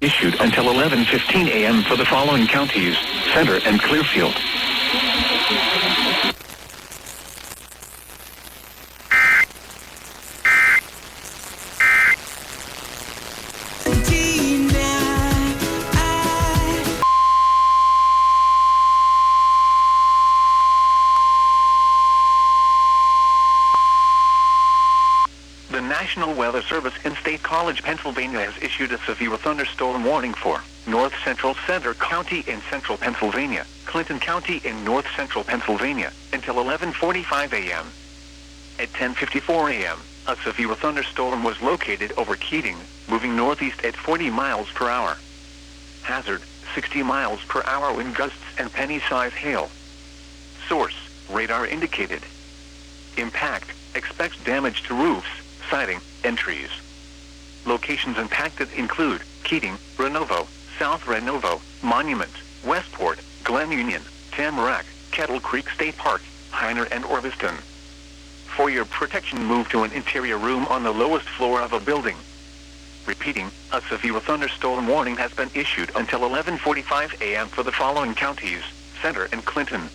Issued until 11:15 a.m. for the following counties: Center and Clearfield. The National Weather Service in State College, Pennsylvania has issued a severe thunderstorm warning for North Central Center County in central Pennsylvania, Clinton County in north central Pennsylvania, until 11:45 a.m. At 10:54 a.m., a severe thunderstorm was located over Keating, moving northeast at 40 miles per hour. Hazard, 60 miles per hour wind gusts and penny-size hail. Source, radar indicated. Impact, expects damage to roofs, siding, and trees. Locations impacted include Keating, Reynoldsville, South Reynoldsville, Monument, Westport, Glen Union, Tamarack, Kettle Creek State Park, Heiner, and Orviston. For your protection, move to an interior room on the lowest floor of a building. Repeating, a severe thunderstorm warning has been issued until 11:45 a.m. for the following counties: Center and Clinton.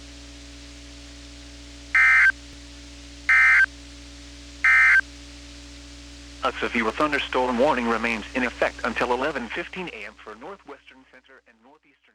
A severe thunderstorm warning remains in effect until 11:15 a.m. for northwestern Center and northeastern